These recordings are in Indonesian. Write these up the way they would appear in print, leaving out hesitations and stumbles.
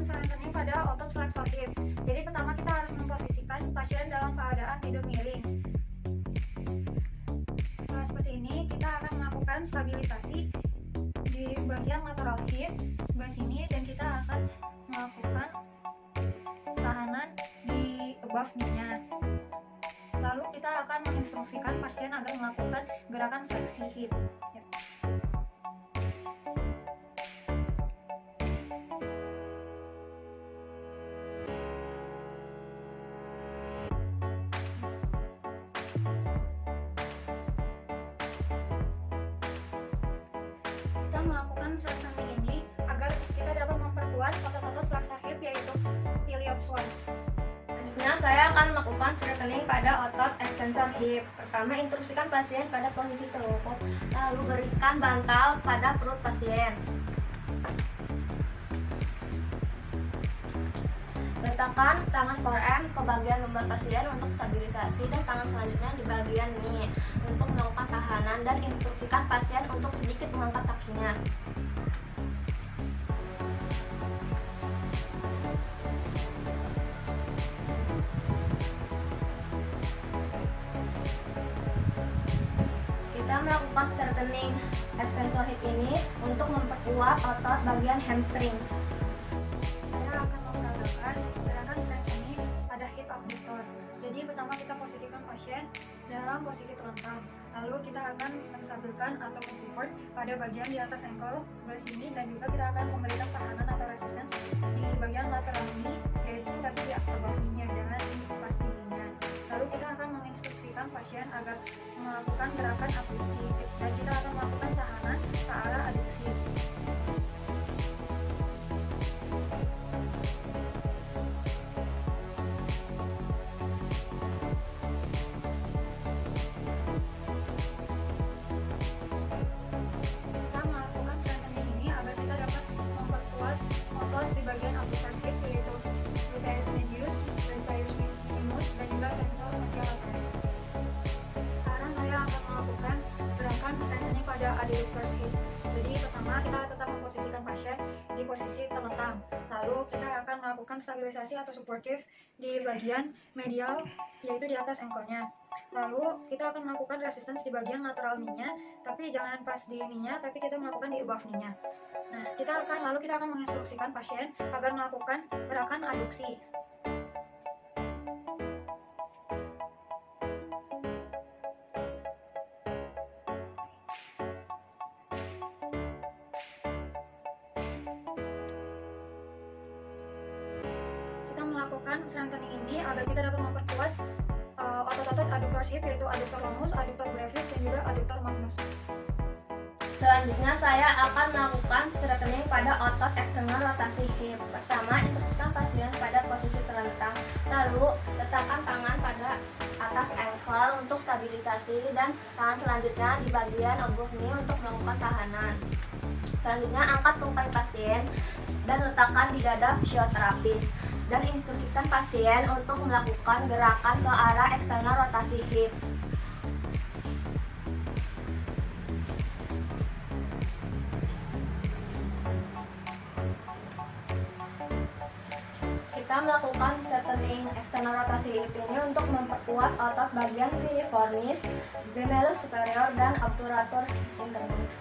strengthening pada otot flexor hip. Jadi pertama kita harus memposisikan pasien dalam keadaan tidur miring. Setelah seperti ini, kita akan melakukan stabilisasi di bagian lateral hip sebelah sini, dan kita akan melakukan tahanan di above knee-nya. Lalu kita akan menginstruksikan pasien agar melakukan gerakan fleksi hip. Melakukan strengthening ini agar kita dapat memperkuat otot-otot flexor hip, yaitu iliopsoas. Selanjutnya saya akan melakukan strengthening pada otot extensor hip. Pertama, instruksikan pasien pada posisi telungkup, lalu berikan bantal pada perut pasien. Letakkan tangan forearm ke bagian lumbar pasien untuk stabilisasi, dan tangan selanjutnya di bagian knee untuk melakukan tahanan, dan instruksikan pasien untuk sedikit mengangkat kakinya. Kita melakukan strengthening extensor hip ini untuk memperkuat otot bagian hamstring. Saya akan memperagakan gerakan strengthening pada hip abductor. Jadi pertama kita posisikan pasien dalam posisi terlentang, lalu kita akan menstabilkan atau mensupport pada bagian di atas ankle sebelah sini, dan juga kita akan memberikan tahanan atau resistance di bagian lateral knee, yaitu tapi di above knee-nya, jangan di pas knee-nya. Lalu kita akan menginstruksikan pasien agar melakukan gerakan abduksi, dan kita akan melakukan tahanan ke arah aduksi. Di bagian abductor hip, yaitu gluteus medius, gluteus minimus, dan juga tensor fascial lateral. Sekarang saya akan melakukan gerakan strengthening pada adductor hip. Jadi pertama kita tetap memposisikan pasien di posisi terlentang, lalu kita akan melakukan stabilisasi atau supportive di bagian medial, yaitu di atas ankle-nya. Lalu kita akan melakukan resistance di bagian lateral knee-nya, tapi jangan pas di knee-nya, tapi kita melakukan di above knee-nya. Nah, lalu kita akan menginstruksikan pasien agar melakukan gerakan aduksi. Kita melakukan strengthening ini agar kita dapat memperkuat otot-otot adductor hip, yaitu adductor longus, adductor brevis, dan juga adductor magnus. Selanjutnya saya akan melakukan strengthening pada otot eksternal rotasi hip. Pertama, instruksikan pasien pada posisi terlentang, lalu letakkan tangan pada atas ankle untuk stabilisasi, dan tangan selanjutnya di bagian above knee untuk melakukan tahanan. Selanjutnya, angkat tungkai pasien dan letakkan di dada fisioterapis, dan instruksikan pasien untuk melakukan gerakan ke arah eksternal rotasi hip. Kita melakukan strengthening eksternal rotasi hip ini untuk memperkuat otot bagian piriformis, gemellus superior, dan obturator internus.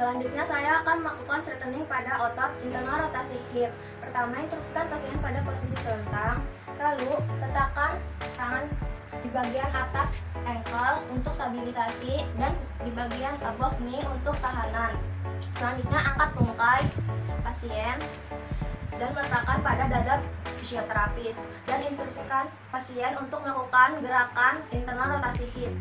Selanjutnya saya akan melakukan strengthening pada otot internal rotasi hip. Pertama, instruksikan pasien pada posisi terlentang, lalu letakkan tangan di bagian atas ankle untuk stabilisasi dan di bagian above knee untuk tahanan. Selanjutnya angkat tungkai pasien dan meletakkan pada dada fisioterapis dan instruksikan pasien untuk melakukan gerakan internal rotasi hip.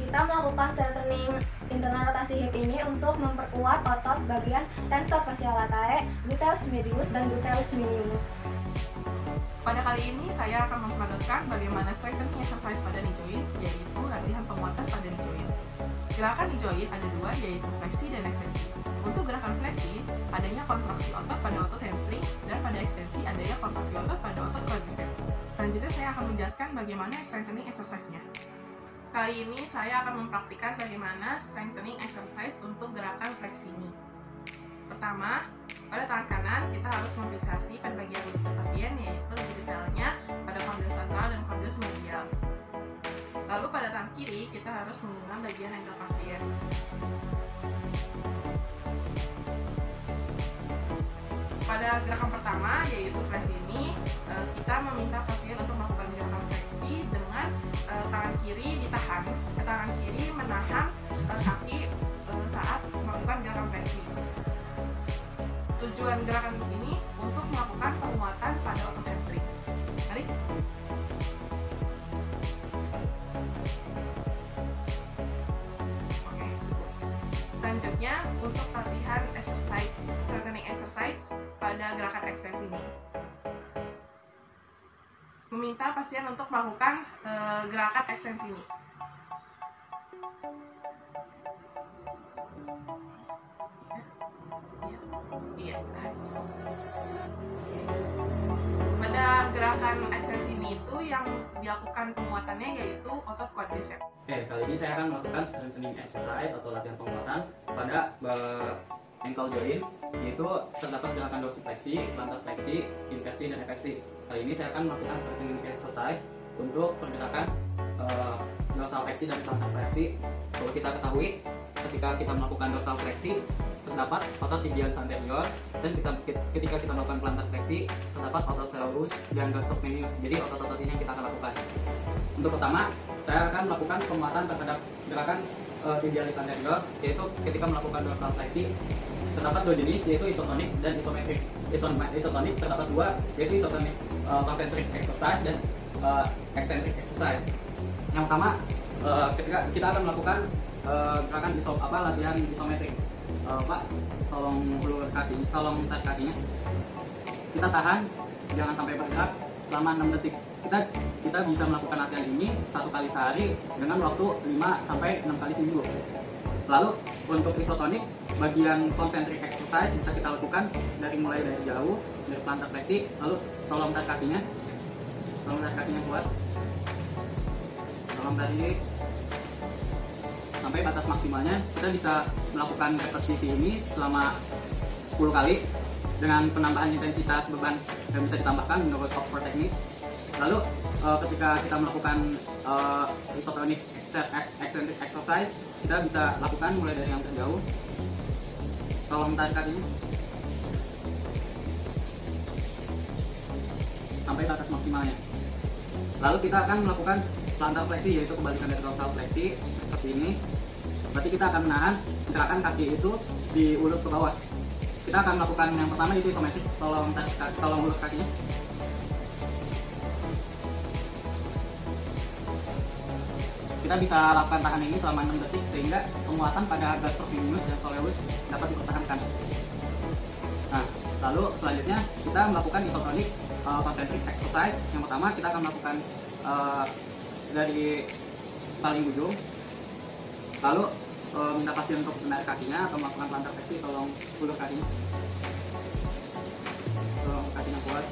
Kita melakukan strengthening internal rotasi hip ini untuk memperkuat otot bagian tensor fasciae latae, gluteus medius, dan gluteus minimus. Pada kali ini saya akan memperagakan bagaimana strengthening exercise pada knee joint, yaitu latihan penguatan pada knee joint. Gerakan knee joint ada dua, yaitu fleksi dan ekstensi. Untuk gerakan fleksi, adanya kontraksi otot pada otot hamstring, dan pada ekstensi adanya kontraksi otot pada otot quadriceps. Selanjutnya saya akan menjelaskan bagaimana strengthening exercise-nya. Kali ini saya akan mempraktikkan bagaimana strengthening exercise untuk gerakan fleksi knee. Pertama, pada tangan kanan kita harus mobilisasi pada bagian lutut pasien, yaitu lebih detailnya pada kondil sentral dan kondil medial. Lalu pada tangan kiri kita harus menggenggam bagian ankle pasien. Pada gerakan pertama, yaitu fleksi knee, kita meminta pasien untuk melakukan gerakan fleksi dengan tangan kiri ditahan, tangan kiri menahan kaki saat melakukan gerakan fleksi. Tujuan gerakan ini untuk melakukan penguatan pada otot hamstring. Mari. Oke, cukup. Selanjutnya untuk latihan exercise, strengthening exercise pada gerakan ekstensi ini. Meminta pasien untuk melakukan gerakan ekstensi ini. Iya. Pada gerakan ekstensi ini itu yang dilakukan penguatannya yaitu otot quadriceps. Oke, kali ini saya akan melakukan strengthening exercise atau latihan penguatan pada ankle joint, yaitu terdapat gerakan dorsifleksi, plantar fleksi, inversi, dan efleksi. Kali ini saya akan melakukan strengthening exercise untuk pergerakan dorsal fleksi dan plantar fleksi. Kalau kita ketahui, ketika kita melakukan dorsal fleksi terdapat otot tibialis anterior, dan ketika kita melakukan plantar fleksi terdapat otot serratus dan gastrocnemius. Jadi otot-otot ini yang kita akan lakukan. Untuk pertama, saya akan melakukan penguatan terhadap gerakan tibialis anterior, yaitu ketika melakukan dorsal fleksi terdapat dua jenis, yaitu isotonik dan isometrik. Isotonik terdapat dua, yaitu isotonik concentric exercise dan eccentric exercise. Yang pertama, ketika kita akan melakukan gerakan latihan isometrik. Pak, tolong ulur kaki, tolong tarik kakinya. Kita tahan, jangan sampai bergerak selama 6 detik. Kita bisa melakukan latihan ini 1 kali sehari dengan waktu 5 sampai 6 kali seminggu. Lalu untuk isotonik, bagian concentric exercise bisa kita lakukan mulai dari jauh, dari plantar fleksi. Lalu tolong tarik kakinya kuat. Tolong tarik sampai batas maksimalnya. Kita bisa melakukan repetisi ini selama 10 kali dengan penambahan intensitas beban yang bisa ditambahkan menurut Oxford Technique. Lalu ketika kita melakukan isotonic eccentric exercise, kita bisa lakukan mulai dari yang terjauh. Tolong tarik kakinya sampai batas maksimalnya. Lalu kita akan melakukan plantar fleksi, yaitu kebalikan dari dorsal fleksi seperti ini. Berarti kita akan menahan gerakan kaki itu diulur ke bawah. Kita akan melakukan yang pertama itu isometrik. Tolong ulur kakinya. Kita bisa lakukan tahan ini selama 6 detik sehingga penguatan pada gastrocnemius dan soleus dapat dipertahankan. Nah, lalu selanjutnya kita melakukan isotonik concentric exercise. Yang pertama kita akan melakukan dari paling ujung, lalu minta pasien untuk menarik kakinya atau melakukan plantar fleksi. Tolong ulur kakinya, tolong kakinya kuat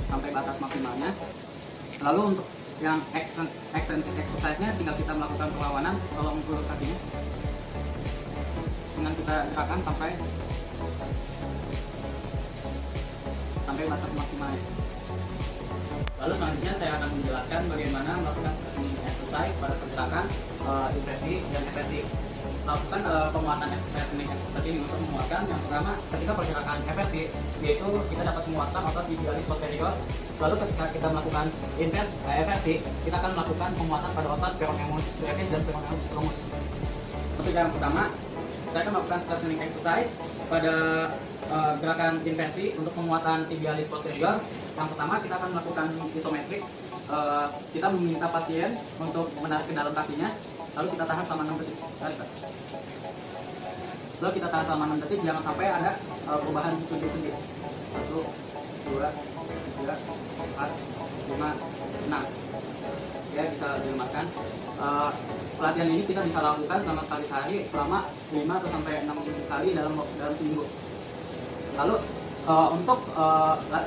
sampai batas maksimalnya. Lalu untuk yang eccentric exercise-nya tinggal kita melakukan perlawanan. Tolong ulur kakinya dengan kita gerakan sampai batas maksimalnya. Lalu selanjutnya saya akan menjelaskan bagaimana melakukan strengthening exercise pada pergerakan inversi dan eversi. Lakukan penguatan strengthening exercise ini untuk menguatkan yang pertama ketika pergerakan eversi, yaitu kita dapat menguatkan otot tibialis posterior. Lalu ketika kita melakukan eversi, kita akan melakukan penguatan pada otot peroneus brevis dan peroneus longus. Untuk yang pertama, saya akan melakukan strengthening exercise pada gerakan inversi untuk penguatan tibialis posterior. Yang pertama kita akan melakukan isometrik. Kita meminta pasien untuk menarik ke dalam kakinya, lalu kita tahan selama 6 detik. Tarik. Lalu kita tahan selama 6 detik, jangan sampai ada perubahan sendi. 1, 2, 3, 4, 5, 6. Ya, bisa dilemaskan. Pelatihan ini kita bisa lakukan selama sekali sehari selama 5 atau sampai 6 kali dalam seminggu. Lalu untuk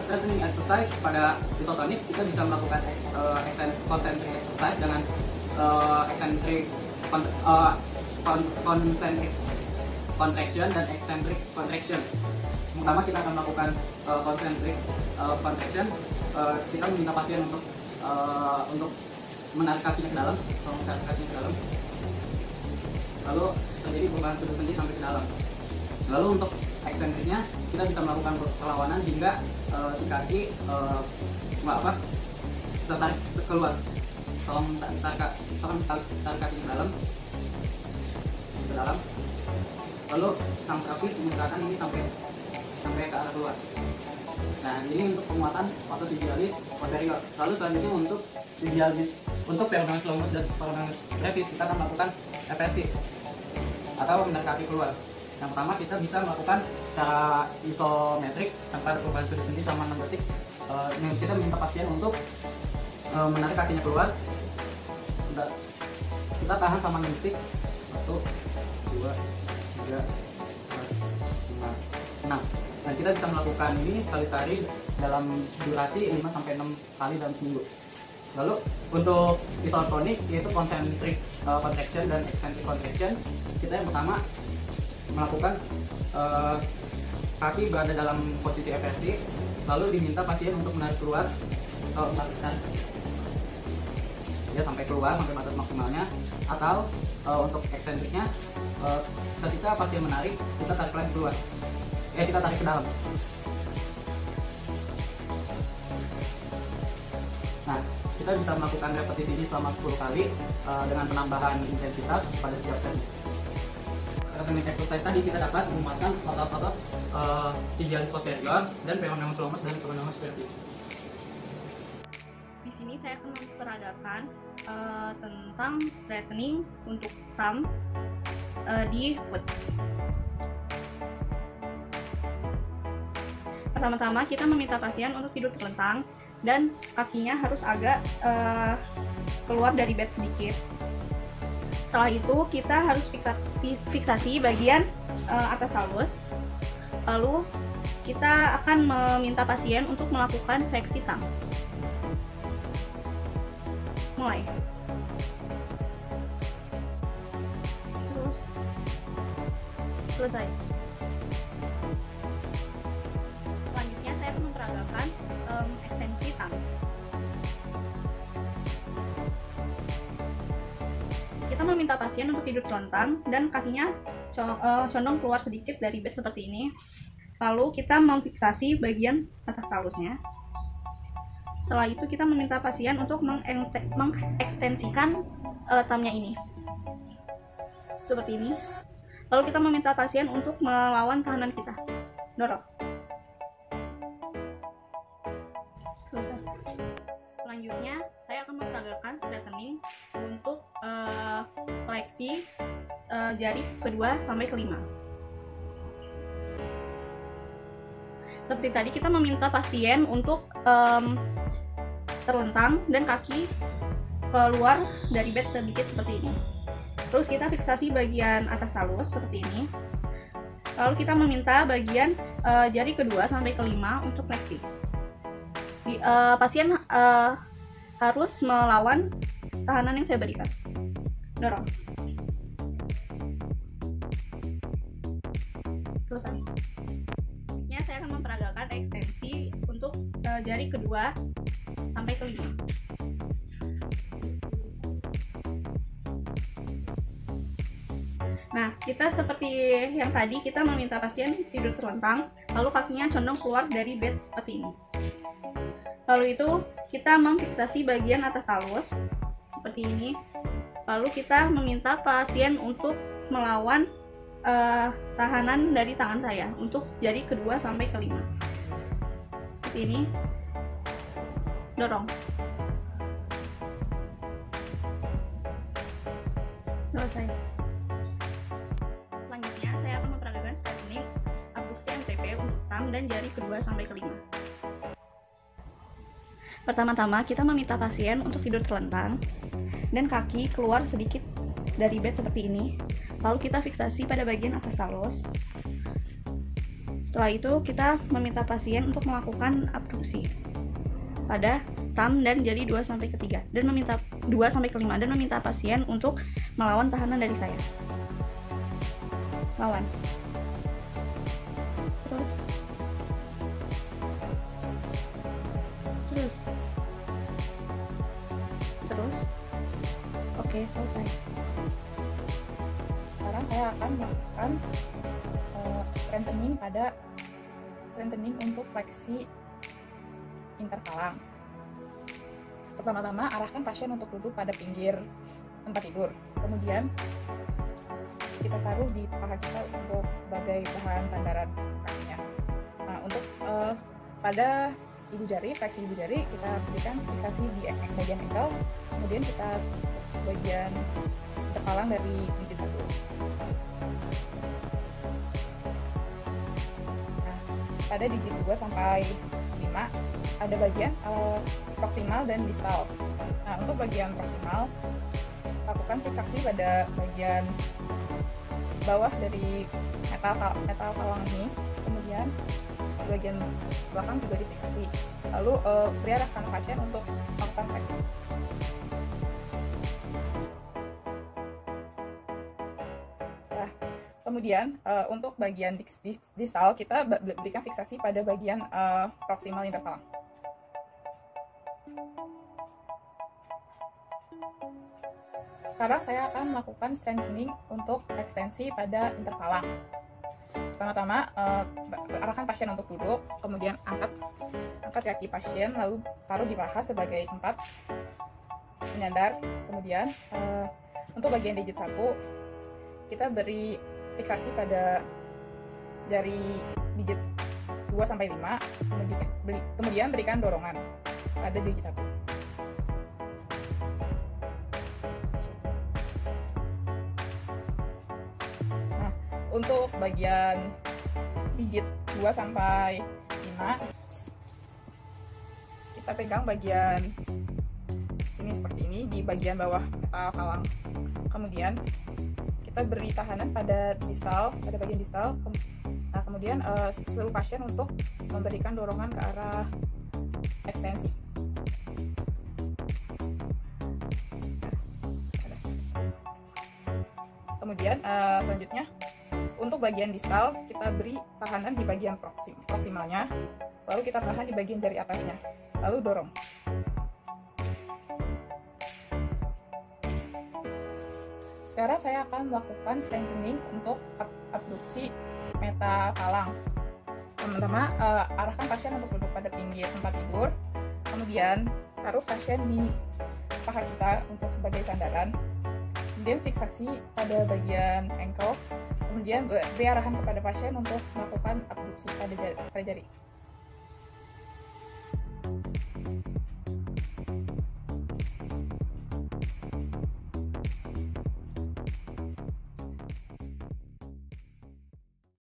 strengthening exercise pada isotonik, kita bisa melakukan concentric exercise dengan concentric contraction dan eccentric contraction. Pertama kita akan melakukan concentric contraction. Kita meminta pasien untuk menarik kakinya ke dalam, lalu terjadi perubahan sudut sendi sampai ke dalam. Lalu untuk eksentriknya kita bisa melakukan perlawanan hingga si kaki tertarik keluar. Tolong tarik kaki ke dalam, lalu sang terapis menggerakkan ini sampai ke arah keluar. Nah, ini untuk penguatan otot tibialis posterior. Lalu selanjutnya untuk peroneus longus dan peroneus brevis, kita akan melakukan eversi atau menarik kaki keluar. Yang pertama kita bisa melakukan secara isometrik tanpa ada perubahan sudut sendi selama 6 detik. Kita minta pasien untuk menarik kakinya keluar. Kita tahan selama 6 detik. 1, 2, 3, 4, 5, 6. Dan kita bisa melakukan ini sekali sehari dalam durasi 5-6 kali dalam seminggu. Lalu untuk isotonik, yaitu concentric contraction dan eccentric contraction, kita yang pertama melakukan kaki berada dalam posisi eversi, lalu diminta pasien untuk menarik keluar atau menarik ya sampai keluar sampai batas maksimalnya, atau untuk eksentriknya ketika pasien menarik kita tarik lagi keluar, kita tarik ke dalam. Nah, kita bisa melakukan repetisi ini selama 10 kali dengan penambahan intensitas pada setiap set. Strengthening exercise tadi kita dapat menguatkan otot-otot tibialis posterior dan peroneus longus dan peroneus brevis. Di sini saya akan memperagakan tentang straightening untuk thumb di foot. Pertama-tama kita meminta pasien untuk tidur terlentang dan kakinya harus agak keluar dari bed sedikit. Setelah itu kita harus fiksasi bagian atas halus. Lalu kita akan meminta pasien untuk melakukan fleksi thumb. Mulai. Terus selesai. Selanjutnya saya akan memperagakan ekstensi thumb. Kita meminta pasien untuk tidur terlentang dan kakinya condong keluar sedikit dari bed seperti ini. Lalu kita memfiksasi bagian atas talusnya. Setelah itu kita meminta pasien untuk mengekstensikan thumbnya ini seperti ini. Lalu kita meminta pasien untuk melawan tahanan kita. Dorong. Selesai. Selanjutnya saya akan memperagakan straightening untuk fleksi jari kedua sampai kelima. Seperti tadi kita meminta pasien untuk terlentang dan kaki keluar dari bed sedikit seperti ini. Terus kita fiksasi bagian atas talus seperti ini. Lalu kita meminta bagian jari kedua sampai kelima untuk fleksi. Pasien harus melawan tahanan yang saya berikan. Dorong. Selesai. Saya akan memperagakan ekstensi untuk jari kedua sampai sampai ke 5. Nah, kita seperti yang tadi, kita meminta pasien tidur terlentang, lalu kakinya condong keluar dari bed seperti ini. Lalu itu kita memfiksasi bagian atas talus seperti ini. Lalu kita meminta pasien untuk melawan tahanan dari tangan saya untuk jari kedua sampai ke 5. Seperti ini. Dorong. Selesai. Selanjutnya saya akan memperagakan teknik abduksi MTP untuk thumb dan jari kedua sampai ke 5. Pertama-tama kita meminta pasien untuk tidur terlentang dan kaki keluar sedikit dari bed seperti ini. Lalu kita fiksasi pada bagian atas talus. Setelah itu kita meminta pasien untuk melakukan abduksi pada thumb dan jari 2 sampai ke 3 dan meminta 2 sampai ke 5 dan meminta pasien untuk melawan tahanan dari saya. Lawan. Terus. Oke, selesai. Sekarang saya akan melakukan strengthening untuk fleksi interkalang. Pertama-tama arahkan pasien untuk duduk pada pinggir tempat tidur. Kemudian kita taruh di paha kita untuk sebagai bahan sandaran kakinya. Nah, untuk pada ibu jari, fleksi ibu jari kita berikan fiksasi di bagian ankle, kemudian kita bagian interkalang dari digit 1. Nah, pada digit 2 sampai 5 ada bagian proksimal dan distal. Nah, untuk bagian proksimal lakukan fiksasi pada bagian bawah dari metal kalang ini, kemudian bagian belakang juga difiksasi. Lalu beri arahkan pasien untuk melakukan fleksi. Nah, kemudian untuk bagian distal kita berikan fiksasi pada bagian proksimal interkalang. Sekarang saya akan melakukan strengthening untuk ekstensi pada interkalang. Pertama-tama arahkan pasien untuk duduk, kemudian angkat kaki pasien, lalu taruh di paha sebagai tempat menyandar. Kemudian untuk bagian digit 1 kita beri fiksasi pada jari digit 2 sampai 5, kemudian berikan dorongan pada digit 1. Untuk bagian digit 2 sampai 5 kita pegang bagian sini seperti ini di bagian bawah metal kalang. Kemudian kita beri tahanan pada bagian distal. Nah, kemudian seluruh pasien untuk memberikan dorongan ke arah ekstensi. Kemudian selanjutnya untuk bagian distal kita beri tahanan di bagian proksimalnya, lalu kita tahan di bagian jari atasnya, lalu dorong. Sekarang saya akan melakukan strengthening untuk abduksi metakalang. Pertama, arahkan pasien untuk duduk pada pinggir tempat tidur, kemudian taruh pasien di paha kita untuk sebagai sandaran, kemudian fiksasi pada bagian ankle, kemudian beri arahan kepada pasien untuk melakukan abduksi pada jari.